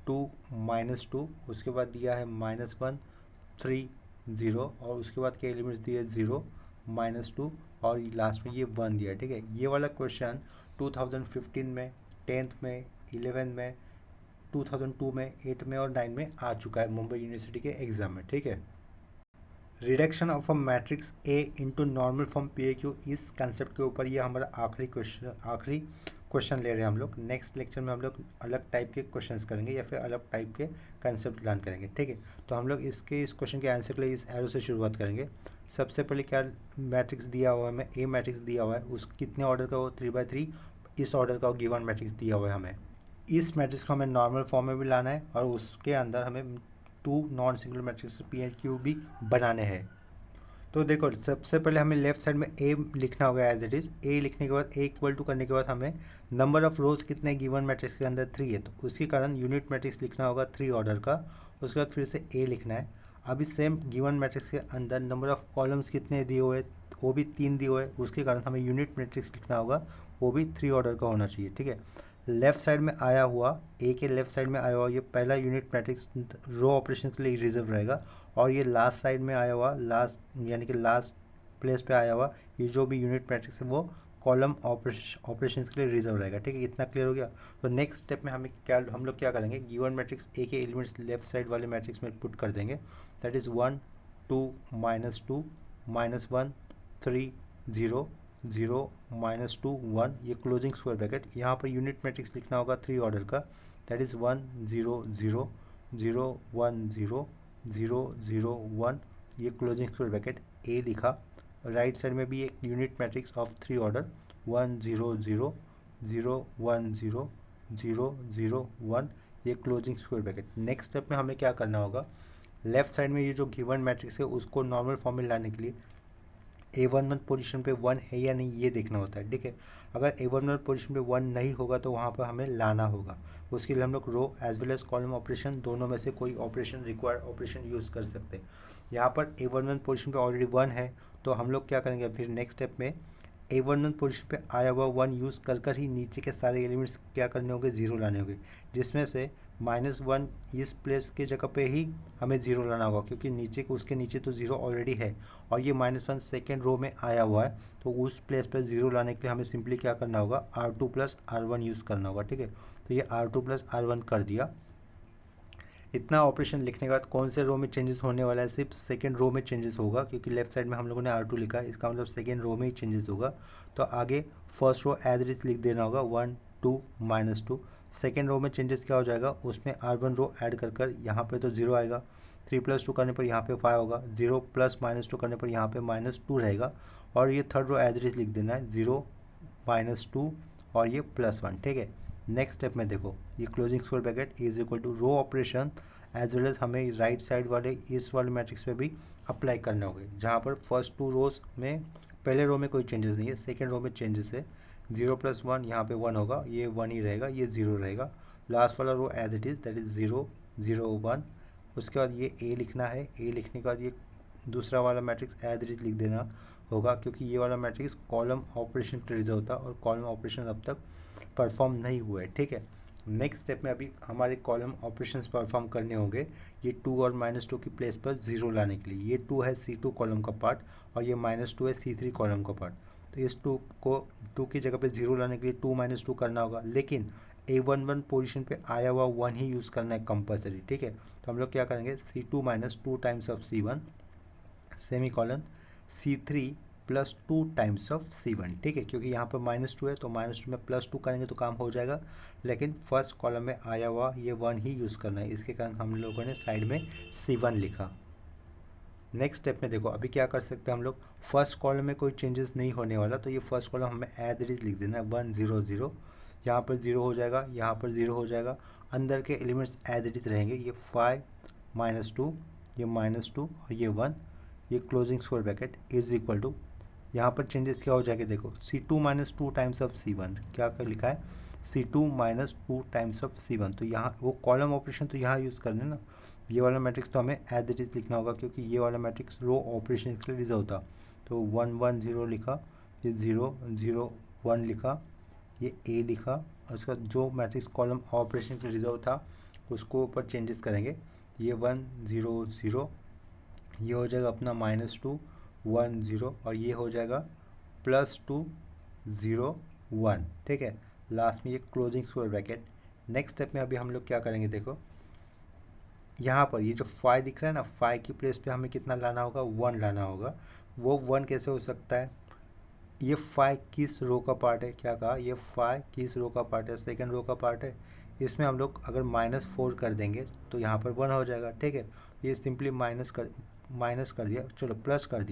2 -2, उसके बाद दिया है -1 3 0, और उसके बाद के एलिमेंट्स दिए 0 -2 और लास्ट में ये 1 दिया। ठीक है, ये वाला क्वेश्चन 2015 में 10th में 11 में 2002 में 8 में और 9 में आ चुका है मुंबई यूनिवर्सिटी के एग्जाम में। ठीक है, reduction of a matrix A into normal form P A Q, इस कंसेप्ट के ऊपर ये हमारा आखिरी क्वेश्चन ले रहे हैं हम लोग। नेक्स्ट लेक्चर में हम लोग अलग टाइप के क्वेश्चंस करेंगे या फिर अलग टाइप के कंसेप्ट लर्न करेंगे। ठीक है, तो हम लोग इस क्वेश्चन के आंसर के लिए इस एरो से शुरुआत करेंगे। सबसे पहले क्या मैट्रिक्स दिया हुआ है हमें, ए मैट्रिक्स दिया हुआ है, उस कितने ऑर्डर का हो 3/3, इस ऑर्डर का गिवन मैट्रिक्स दिया हुआ है हमें। इस मैट्रिक्स को हमें नॉर्मल फॉर्म में भी लाना है और उसके अंदर हमें 2 non singular matrix P and Q भी बनाने हैं। तो देखो सबसे पहले हमें लेफ्ट साइड में ए लिखना होगा एज इट इज़। ए लिखने के बाद ए इक्वल टू करने के बाद हमें नंबर ऑफ रोज कितने गिवन मैट्रिक्स के अंदर 3 है, तो उसके कारण यूनिट मैट्रिक्स लिखना होगा 3 ऑर्डर का। उसके बाद फिर से ए लिखना है। अभी सेम गिवन मैट्रिक्स के अंदर नंबर ऑफ कॉलम्स कितने दिए हुए, वो भी 3 दिए हुए, उसके कारण हमें यूनिट मैट्रिक्स लिखना होगा, वो भी 3 ऑर्डर का होना चाहिए। ठीक है, लेफ्ट साइड में आया हुआ ए के लेफ्ट साइड में आया हुआ ये पहला यूनिट मैट्रिक्स रो ऑपरेशन के लिए रिजर्व रहेगा, और ये लास्ट साइड में आया हुआ लास्ट यानी कि लास्ट प्लेस पे आया हुआ ये जो भी यूनिट मैट्रिक्स है वो कॉलम ऑपरेशंस के लिए रिजर्व रहेगा। ठीक है, इतना क्लियर हो गया। तो नेक्स्ट स्टेप में हम लोग क्या करेंगे, गिवन मैट्रिक्स ए के एलिमेंट्स लेफ्ट साइड वाले मैट्रिक्स में पुट कर देंगे, दैट इज़ 1 2 -2 -1 3 0 0 -2 1, ये क्लोजिंग स्क्वायर ब्रैकेट। यहाँ पर यूनिट मैट्रिक्स लिखना होगा 3 ऑर्डर का, दैट इज़ 1 0 0 0 1 0 0 0 1, ये क्लोजिंग स्क्वायर ब्रैकेट ए लिखा। राइट साइड में भी एक यूनिट मैट्रिक्स ऑफ 3 ऑर्डर 1 0 0 0 1 0 0 0 1, ये closing square bracket. Next step में हमें क्या करना होगा, लेफ्ट साइड में ये जो गिवन मैट्रिक्स है उसको नॉर्मल फॉर्म में लाने के लिए A11 पोजीशन पे 1 है या नहीं ये देखना होता है। ठीक है, अगर A11 पोजीशन पे 1 नहीं होगा तो वहाँ पर हमें लाना होगा। उसके लिए हम लोग row as well as column operation दोनों में से कोई ऑपरेशन रिक्वायर्ड ऑपरेशन यूज़ कर सकते हैं। यहाँ पर A11 पोजीशन पे ऑलरेडी 1 है, तो हम लोग क्या करेंगे फिर नेक्स्ट स्टेप में A11 पोजीशन पे आया हुआ 1 यूज़ कर ही नीचे के सारे एलिमेंट्स क्या करने होंगे, 0 लाने होंगे, जिसमें से -1 इस प्लेस के जगह पे ही हमें 0 लाना होगा, क्योंकि नीचे उसके नीचे तो 0 ऑलरेडी है और ये -1 सेकेंड रो में आया हुआ है, तो उस प्लेस पर 0 लाने के लिए हमें सिंपली क्या करना होगा, R2 + R1 यूज़ करना होगा। ठीक है, तो ये R2 + R1 कर दिया। इतना ऑपरेशन लिखने के बाद कौन से रो में चेंजेस होने वाला है, सिर्फ सेकेंड रो में चेंजेस होगा, क्योंकि लेफ्ट साइड में हम लोगों ने R2 लिखा है, इसका मतलब सेकेंड रो में ही चेंजेस होगा। तो आगे first row as it is लिख देना होगा 1 2 -2। सेकेंड रो में चेंजेस क्या हो जाएगा, उसमें R1 रो ऐड कर यहाँ पे तो 0 आएगा, 3 + 2 करने पर यहाँ पे 5 होगा, 0 + -2 करने पर यहाँ पे -2 रहेगा, और ये third row as it is लिख देना है 0 -2 और ये +1। ठीक है, नेक्स्ट स्टेप में देखो ये closing square bracket is equal to row operation as well as हमें राइट साइड वाले इस वाले मैट्रिक्स पे भी अप्लाई करना होगा, जहाँ पर फर्स्ट 2 रोज में पहले रो में कोई चेंजेस नहीं है, सेकेंड रो में चेंजेस है, 0 + 1 यहाँ पे 1 होगा, ये 1 ही रहेगा, ये 0 रहेगा। लास्ट वाला row as it is, that is 0 0 1। उसके बाद ये ए लिखना है, ए लिखने के बाद ये दूसरा वाला मैट्रिक्स एज इट इज़ लिख देना होगा, क्योंकि ये वाला मैट्रिक्स कॉलम ऑपरेशन के रिजल्ट होता है और कॉलम ऑपरेशन अब तक परफॉर्म नहीं हुआ है, ठीक है। नेक्स्ट स्टेप में अभी हमारे कॉलम ऑपरेशंस परफॉर्म करने होंगे, ये 2 और -2 की प्लेस पर 0 लाने के लिए। ये 2 है C2 कॉलम का पार्ट और ये -2 है C3 कॉलम का पार्ट। तो इस 2 की जगह पे 0 लाने के लिए 2 - 2 करना होगा, लेकिन A11 पोजीशन पे आया हुआ 1 ही यूज़ करना है कंपलसरी, ठीक है। तो हम लोग क्या करेंगे, C2 - 2 times of C1 semicolon C3 + 2 times of C1, ठीक है। क्योंकि यहाँ पर -2 है तो -2 में +2 करेंगे तो काम हो जाएगा, लेकिन फर्स्ट कॉलम में आया हुआ ये 1 ही यूज़ करना है, इसके कारण हम लोगों ने साइड में C1 लिखा। नेक्स्ट स्टेप में देखो अभी क्या कर सकते हैं हम लोग, फर्स्ट कॉलम में कोई चेंजेस नहीं होने वाला, तो ये फर्स्ट कॉलम हमें एज इट इज लिख देना है 1 0 0। यहाँ पर 0 हो जाएगा, यहाँ पर 0 हो जाएगा, अंदर के एलिमेंट्स एज इट इज रहेंगे, ये 5 -2, ये -2 और ये 1, ये closing square bracket is equal to, यहाँ पर चेंजेस क्या हो जाएंगे देखो, C2 - 2 टाइम्स ऑफ C1, क्या कर लिखा है C2 - 2 टाइम्स ऑफ C1। तो यहाँ वो कॉलम ऑपरेशन तो यहाँ यूज़ करना है ना, ये वाला मैट्रिक्स तो हमें एज इट इज़ लिखना होगा, क्योंकि ये वाला मैट्रिक्स रो ऑपरेशन के लिए रिजर्व होता। तो 1 1 0 लिखा, ये 0 0 1 लिखा, ये ए लिखा, और उसका जो मैट्रिक्स कॉलम ऑपरेशन के लिए रिजर्व था उसको ऊपर चेंजेस करेंगे, ये 1 0 0, ये हो जाएगा अपना -2 1 0 और ये हो जाएगा +2 0 1, ठीक है। लास्ट में ये closing square bracket. Next step में अभी हम लोग क्या करेंगे देखो, यहाँ पर ये जो 5 दिख रहा है ना, 5 की प्लेस पे हमें कितना लाना होगा, 1 लाना होगा। वो 1 कैसे हो सकता है, ये 5 किस रो का पार्ट है, क्या कहा, ये 5 किस रो का पार्ट है, सेकंड रो का पार्ट है। इसमें हम लोग अगर -4 कर देंगे तो यहाँ पर 1 हो जाएगा, ठीक है। ये सिंपली माइनस कर दिया, चलो प्लस कर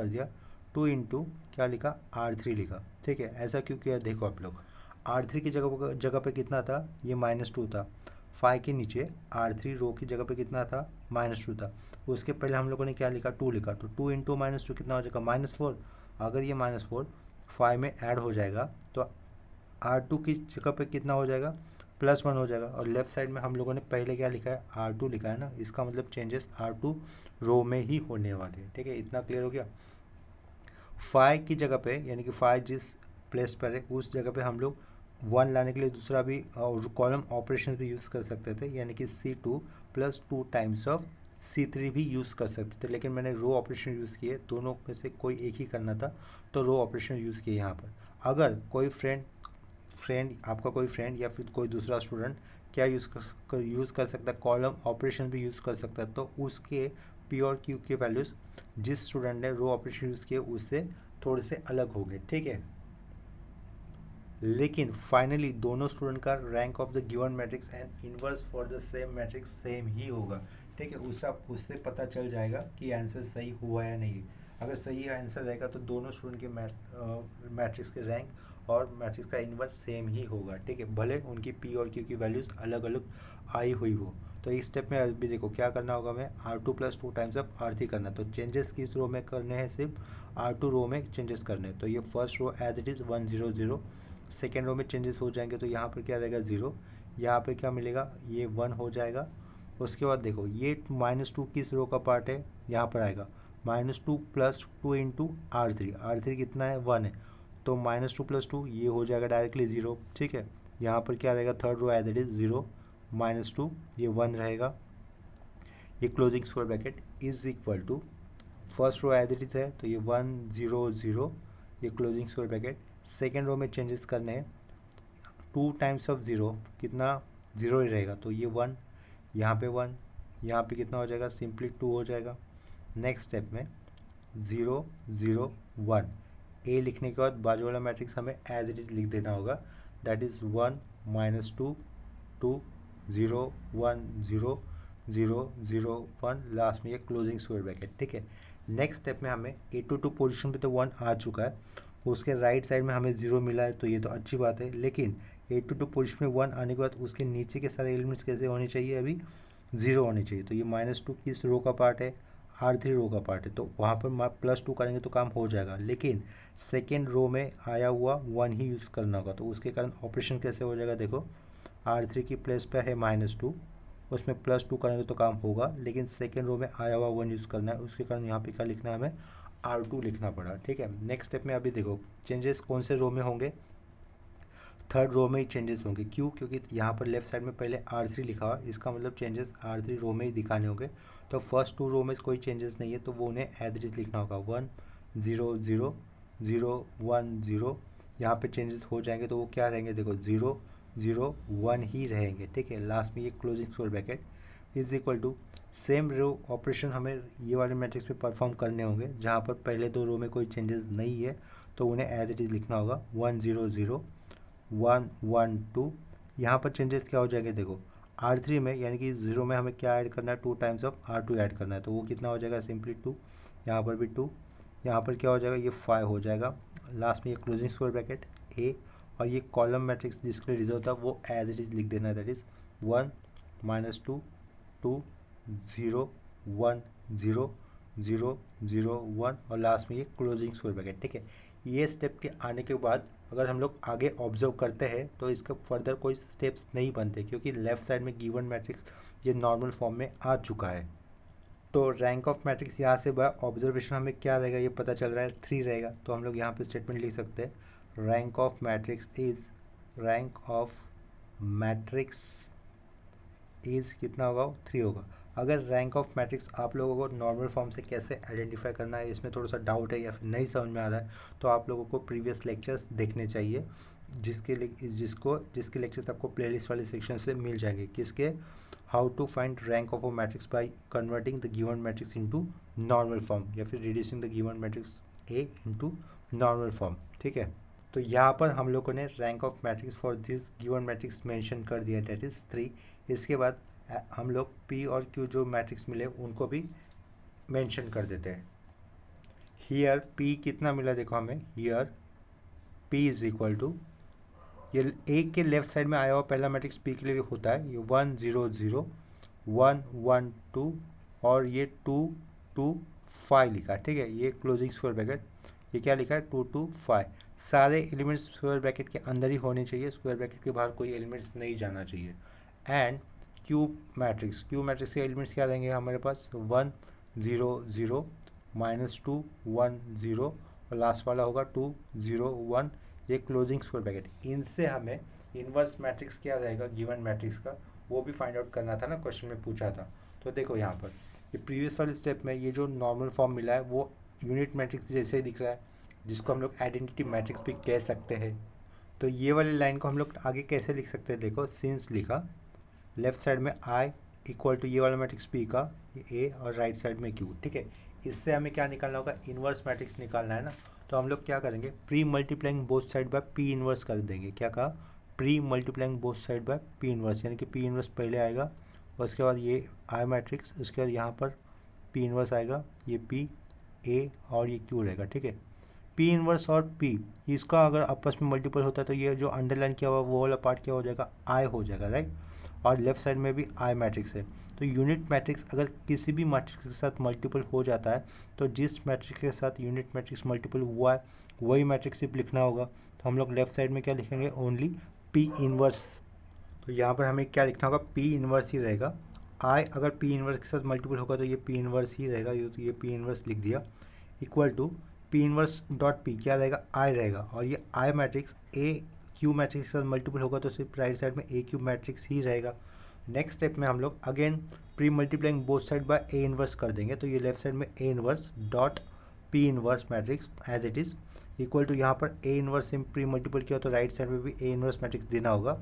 दिया 2 इंटू क्या लिखा, R3 लिखा, ठीक है। ऐसा क्यों किया देखो आप लोग, R3 की जगह पे कितना था, ये -2 था, 5 के नीचे R3 रो की जगह पे कितना था, -2 था। उसके पहले हम लोगों ने क्या लिखा, 2 लिखा, तो 2 इंटू -2 कितना हो जाएगा, -4। अगर ये -4 5 में ऐड हो जाएगा तो R2 की जगह पे कितना हो जाएगा, +1 हो जाएगा। और लेफ्ट साइड में हम लोगों ने पहले क्या लिखा है, R2 लिखा है ना, इसका मतलब चेंजेस R2 रो में ही होने वाले हैं, ठीक है। इतना क्लियर हो गया। 5 की जगह पे, यानी कि 5 जिस प्लेस पर है उस जगह पे हम लोग 1 लाने के लिए दूसरा भी कॉलम ऑपरेशन भी यूज़ कर सकते थे, यानी कि C2 + 2 टाइम्स ऑफ C3 भी यूज़ कर सकते थे, लेकिन मैंने रो ऑपरेशन यूज़ किए, दोनों में से कोई एक ही करना था तो रो ऑपरेशन यूज़ किए यहाँ पर। अगर कोई आपका कोई फ्रेंड या फिर कोई दूसरा स्टूडेंट क्या यूज़ कर सकता है, कॉलम ऑपरेशन भी यूज़ कर सकता है, तो उसके P और Q के वैल्यूज़ जिस स्टूडेंट ने रो ऑपरेशन यूज़ किए उससे थोड़े से अलग हो गए, ठीक है। लेकिन फाइनली दोनों स्टूडेंट का rank of the given matrix and inverse for the same matrix same ही होगा, ठीक है। उससे पता चल जाएगा कि आंसर सही हुआ या नहीं। अगर सही आंसर रहेगा तो दोनों स्टूडेंट के मैट्रिक्स के रैंक और मैट्रिक्स का इनवर्स सेम ही होगा, ठीक है, भले उनकी P और Q की वैल्यूज़ अलग अलग आई हुई हो। तो इस स्टेप में अभी देखो क्या करना होगा, हमें R2 + 2 टाइम्स ऑफ R3 करना है। तो चेंजेस किस रो में करने हैं, सिर्फ R2 रो में चेंजेस करने हैं। तो ये first row as it is 1 0 0, second row में चेंजेस हो जाएंगे तो यहाँ पर क्या रहेगा 0, यहाँ पर क्या मिलेगा, ये 1 हो जाएगा। उसके बाद देखो ये -2 किस रो का पार्ट है, यहाँ पर आएगा -2 + 2 इंटू R3 कितना है, 1 है, तो -2 + 2 ये हो जाएगा डायरेक्टली 0, ठीक है। यहाँ पर क्या रहेगा, third row as it is 0 -2, ये 1 रहेगा, ये closing square bracket is equal to, first row as it is है तो ये 1 0 0, ये closing square bracket. Second row में चेंजेस करने हैं, 2 टाइम्स ऑफ 0 कितना, 0 ही रहेगा, तो ये 1, यहाँ पे 1, यहाँ पे कितना हो जाएगा, सिंपली 2 हो जाएगा। नेक्स्ट स्टेप में 0 0 1, ए लिखने के बाद बाजू वाला मैट्रिक्स हमें एज इट इज़ लिख देना होगा, दैट इज़ 1 -2 2 0 1 0 0 0 1, लास्ट में ये क्लोजिंग स्क्वायर ब्रैकेट, ठीक है। नेक्स्ट स्टेप में हमें A22 पोजीशन पे तो 1 आ चुका है, उसके राइट साइड में हमें 0 मिला है तो ये तो अच्छी बात है, लेकिन A22 पोजीशन में 1 आने के बाद उसके नीचे के सारे एलिमेंट्स कैसे होने चाहिए, अभी 0 होने चाहिए। तो ये -2 किस रो का पार्ट है, R3 रो का पार्ट है, तो वहाँ पर +2 करेंगे तो काम हो जाएगा, लेकिन सेकेंड रो में आया हुआ 1 ही यूज़ करना होगा, तो उसके कारण ऑपरेशन कैसे हो जाएगा, देखो R3 की प्लेस पे है -2, उसमें +2 करेंगे तो काम होगा, लेकिन सेकेंड रो में आया हुआ 1 यूज़ करना है, उसके कारण यहाँ पे क्या लिखना है, हमें R2 लिखना पड़ा। ठीक है, नेक्स्ट स्टेप में अभी देखो चेंजेस कौन से रो में होंगे, थर्ड रो में ही चेंजेस होंगे। क्यों? क्योंकि यहाँ पर लेफ्ट साइड में पहले R3 लिखा हुआ, इसका मतलब चेंजेस R3 रो में ही दिखाने होंगे। तो फर्स्ट 2 रो में कोई चेंजेस नहीं है, तो वो उन्हें एज इट इज लिखना होगा, 1 0 0 0 1 0। यहाँ पे चेंजेस हो जाएंगे तो वो क्या रहेंगे, देखो 0 0 1 ही रहेंगे। ठीक है, लास्ट में ये closing square bracket is equal to same row operation हमें ये वाले मैट्रिक्स पे परफॉर्म करने होंगे, जहाँ पर पहले 2 रो में कोई चेंजेस नहीं है, तो उन्हें एज इट इज लिखना होगा 1 0 0 1 1 2। यहाँ पर चेंजेस क्या हो जाएंगे, देखो R3 में यानी कि 0 में हमें क्या ऐड करना है, 2 टाइम्स ऑफ R2 ऐड करना है, तो वो कितना हो जाएगा, सिंपली 2। यहाँ पर भी 2, यहाँ पर क्या हो जाएगा, ये 5 हो जाएगा। लास्ट में ये क्लोजिंग स्क्वायर ब्रैकेट ए, और ये कॉलम मैट्रिक्स जिसके लिए रिजर्व था वो एज इट इज लिख देना है, दैट इज 1 -2 2 0 1 0 0 0 1, और लास्ट में ये क्लोजिंग स्क्वायर ब्रैकेट। ठीक है, ये स्टेप के आने के बाद अगर हम लोग आगे ऑब्जर्व करते हैं तो इसका फर्दर कोई स्टेप्स नहीं बनते, क्योंकि लेफ्ट साइड में गिवन मैट्रिक्स ये नॉर्मल फॉर्म में आ चुका है। तो रैंक ऑफ मैट्रिक्स यहाँ से बाय ऑब्जर्वेशन हमें क्या रहेगा, ये पता चल रहा है 3 रहेगा, तो हम लोग यहाँ पे स्टेटमेंट लिख सकते हैं, रैंक ऑफ मैट्रिक्स इज़ कितना होगा, 3 होगा। अगर रैंक ऑफ मैट्रिक्स आप लोगों को नॉर्मल फॉर्म से कैसे आइडेंटिफाई करना है, इसमें थोड़ा सा डाउट है या फिर नहीं समझ में आ रहा है, तो आप लोगों को प्रीवियस लेक्चर्स देखने चाहिए, जिसके लेक्चर्स आपको प्लेलिस्ट वाले सेक्शन से मिल जाएंगे। किसके, how to find rank of a matrix by converting the given matrix into normal form, या फिर reducing the given matrix A into normal form. ठीक है, तो यहाँ पर हम लोगों ने rank of matrix for this given matrix mention कर दिया, दैट इज़ 3। इसके बाद हम लोग P और Q जो मैट्रिक्स मिले उनको भी मेंशन कर देते हैं। हियर P कितना मिला, देखो हमें here P is equal to, ये एक के लेफ्ट साइड में आया हुआ पहला मैट्रिक्स P के लिए होता है, ये 1 0 0 1 1 2 और ये 2 2 5 लिखा। ठीक है, ये क्लोजिंग स्क्वायर ब्रैकेट, ये क्या लिखा है, 2 2 5। सारे एलिमेंट्स स्क्वायर ब्रैकेट के अंदर ही होने चाहिए, स्क्वायर ब्रैकेट के बाहर कोई एलिमेंट्स नहीं जाना चाहिए। एंड क्यू मैट्रिक्स के एलिमेंट्स क्या रहेंगे हमारे पास, 1 0 0 -2 1 0 और लास्ट वाला होगा 2 0 1, ये क्लोजिंग स्क्वायर ब्रैकेट। इनसे हमें इनवर्स मैट्रिक्स क्या रहेगा गिवन मैट्रिक्स का, वो भी फाइंड आउट करना था ना, क्वेश्चन में पूछा था। तो देखो यहाँ पर ये प्रीवियस वाले स्टेप में ये जो नॉर्मल फॉर्म मिला है वो यूनिट मैट्रिक्स जैसे ही दिख रहा है, जिसको हम लोग आइडेंटिटी मैट्रिक्स भी कह सकते हैं। तो ये वाली लाइन को हम लोग आगे कैसे लिख सकते हैं, देखो सिंस लिखा, लेफ्ट साइड में I इक्वल टू ये वाला मैट्रिक्स P का A और राइट साइड में Q। ठीक है, इससे हमें क्या निकालना होगा, इन्वर्स मैट्रिक्स निकालना है ना, तो हम लोग क्या करेंगे, pre multiplying both side bye P inverse कर देंगे। क्या कहा, pre multiplying both side bye P inverse, यानी कि P इन्वर्स पहले आएगा और उसके बाद ये I मैट्रिक्स, उसके बाद यहाँ पर P इन्वर्स आएगा, ये P A और ये Q रहेगा। ठीक है, P इन्वर्स और P इसका अगर आपस में मल्टीपल होता है तो ये जो अंडरलाइन किया हुआ वो वाला पार्ट क्या हो जाएगा, I हो जाएगा, राइट। और लेफ्ट साइड में भी I मैट्रिक्स है। तो यूनिट मैट्रिक्स अगर किसी भी मैट्रिक्स के साथ मल्टीपल हो जाता है तो जिस मैट्रिक्स के साथ यूनिट मैट्रिक्स मल्टीपल हुआ है वही मैट्रिक्स सिर्फ लिखना होगा। तो हम लोग लेफ्ट साइड में क्या लिखेंगे, ओनली P इन्वर्स। तो यहाँ पर हमें क्या लिखना होगा, P इन्वर्स ही रहेगा। I अगर P इन्वर्स के साथ मल्टीपल होगा तो ये P इन्वर्स ही रहेगा, ये P इन्वर्स लिख दिया, equal to P inverse dot P क्या रहेगा, I रहेगा, और ये I matrix A Q matrix के साथ मल्टीपल होगा तो सिर्फ राइट साइड में A Q मैट्रिक्स ही रहेगा। नेक्स्ट स्टेप में हम लोग again pre multiplying both side by A inverse कर देंगे, तो ये लेफ्ट साइड में A inverse dot P inverse matrix as it is equal to, यहाँ पर A इन्वर्स से प्री मल्टीपल किया तो राइट साइड में भी A इन्वर्स मैट्रिक्स देना होगा,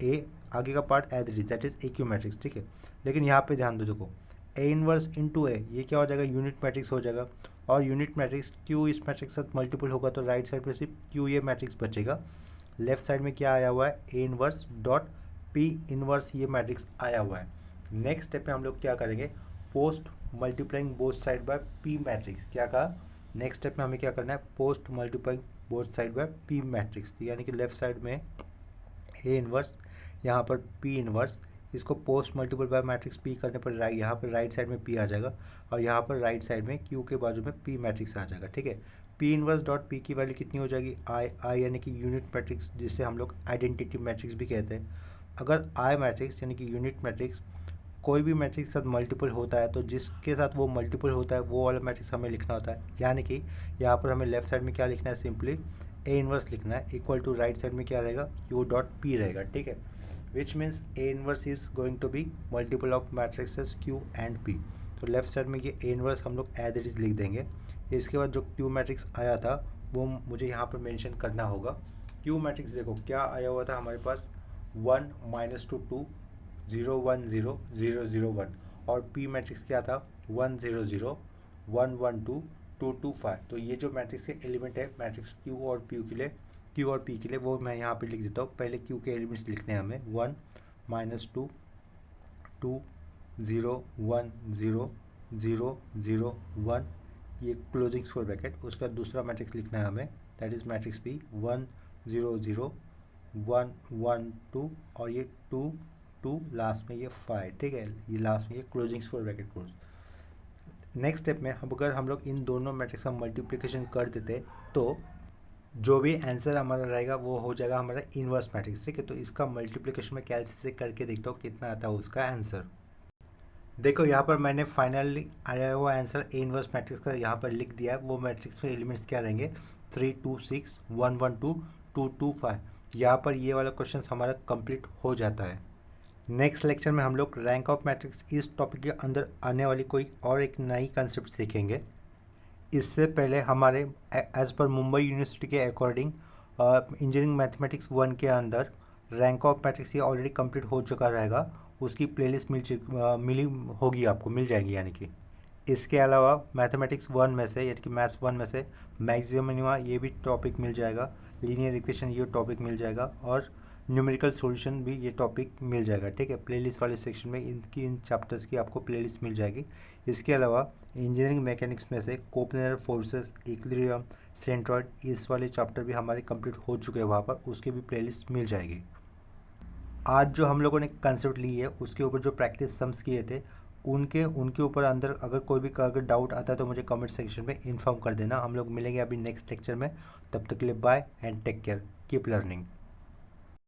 A आगे का part as it is that is A Q matrix. ठीक है, लेकिन यहाँ पे ध्यान दो, देखो A इन्वर्स इंटू A ये क्या हो जाएगा, यूनिट मैट्रिक्स हो जाएगा, और यूनिट मैट्रिक्स Q इस मैट्रिक्स के साथ मल्टीपल होगा तो राइट साइड पे सिर्फ Q ये मैट्रिक्स बचेगा। लेफ्ट साइड में क्या आया हुआ है, A inverse dot P inverse ये मैट्रिक्स आया हुआ है। नेक्स्ट स्टेप में हम लोग क्या करेंगे, post multiplying both side bye P matrix. क्या कहा, नेक्स्ट स्टेप में हमें क्या करना है, post multiplying both side bye P matrix, यानी कि लेफ्ट साइड में A इन्वर्स, यहाँ पर P इन्वर्स, इसको post multiple bye matrix P करने पर यहाँ पर राइट साइड में पी आ जाएगा और यहाँ पर राइट साइड में क्यू के बाजू में पी मैट्रिक्स आ जाएगा। ठीक है, पी इनवर्स डॉट पी की वैल्यू कितनी हो जाएगी, आई यानी कि यूनिट मैट्रिक्स, जिसे हम लोग आइडेंटिटी मैट्रिक्स भी कहते हैं। अगर आई मैट्रिक्स यानी कि यूनिट मैट्रिक्स कोई भी मैट्रिक्स के साथ मल्टीपल होता है तो जिसके साथ वो मल्टीपल होता है वो वाला मैट्रिक्स हमें लिखना होता है। यानी कि यहाँ पर हमें लेफ्ट साइड में क्या लिखना है, सिंपली ए इनवर्स लिखना है, इक्वल टू राइट साइड में क्या रहेगा, यू डॉट पी रहेगा। ठीक है, which means A inverse is going to be multiple of matrices Q and P. तो लेफ्ट साइड में ये ए इनवर्स हम लोग एज इट इज लिख देंगे। इसके बाद जो क्यू मैट्रिक्स आया था वो मुझे यहाँ पर मेंशन करना होगा। क्यू मैट्रिक्स देखो क्या आया हुआ था हमारे पास, 1 -2 2 0 1 0 0 0 1, और पी मैट्रिक्स क्या था, 1 0 0 1 1 2 2 2 5। तो ये जो मैट्रिक्स के एलिमेंट है मैट्रिक्स क्यू और पी के लिए, क्यू और पी के लिए, वो मैं यहाँ पे लिख देता हूँ। पहले क्यू के एलिमेंट्स लिखने हैं हमें, 1 -2 2 0 1 0 0 0 1, ये क्लोजिंग स्क्वायर ब्रैकेट। उसका दूसरा मैट्रिक्स लिखना है हमें, दैट इज मैट्रिक्स पी, 1 0 0 1 1 2, और ये 2 2 लास्ट में ये 5। ठीक है, ये लास्ट में ये closing square bracket close. Next step में अगर हम लोग इन दोनों मैट्रिक्स का मल्टीप्लिकेशन कर देते तो जो भी आंसर हमारा रहेगा वो हो जाएगा हमारा इनवर्स मैट्रिक्स। ठीक है, तो इसका मल्टीप्लिकेशन में कैसे से करके देखता हूँ कितना आता है उसका आंसर। देखो यहाँ पर मैंने फाइनली आया हुआ आंसर ए इनवर्स मैट्रिक्स का यहाँ पर लिख दिया है। वो मैट्रिक्स में एलिमेंट्स क्या रहेंगे, 3 2 6 1 1 2 2 2 5। यहाँ पर ये वाला क्वेश्चन हमारा कंप्लीट हो जाता है। नेक्स्ट लेक्चर में हम लोग रैंक ऑफ मैट्रिक्स इस टॉपिक के अंदर आने वाली कोई और एक नई कंसेप्ट सीखेंगे। इससे पहले हमारे एज पर मुंबई यूनिवर्सिटी के अकॉर्डिंग इंजीनियरिंग मैथमेटिक्स 1 के अंदर रैंक ऑफ मैट्रिक्स ये ऑलरेडी कंप्लीट हो चुका रहेगा। उसकी प्लेलिस्ट मिली होगी, आपको मिल जाएगी। यानी कि इसके अलावा मैथमेटिक्स 1 में से यानी कि मैथ्स 1 में से मैक्सिमम मिनिमा ये भी टॉपिक मिल जाएगा, लीनियर इक्वेशन ये टॉपिक मिल जाएगा, और न्यूमेरिकल सॉल्यूशन भी ये टॉपिक मिल जाएगा। ठीक है, प्लेलिस्ट वाले सेक्शन में इन चैप्टर्स की आपको प्लेलिस्ट मिल जाएगी। इसके अलावा इंजीनियरिंग मैकेनिक्स में से कोप्लेनर फोर्सेस, इक्विलिब्रियम, सेंट्रॉइड, इस वाले चैप्टर भी हमारे कंप्लीट हो चुके हैं, वहाँ पर उसकी भी प्लेलिस्ट मिल जाएगी। आज जो हम लोगों ने कंसेप्ट ली है उसके ऊपर जो प्रैक्टिस सम्स किए थे उनके ऊपर अंदर अगर कोई भी अगर डाउट आता है तो मुझे कमेंट सेक्शन में इन्फॉर्म कर देना। हम लोग मिलेंगे अभी नेक्स्ट लेक्चर में, तब तक के लिए bye and take care, keep learning.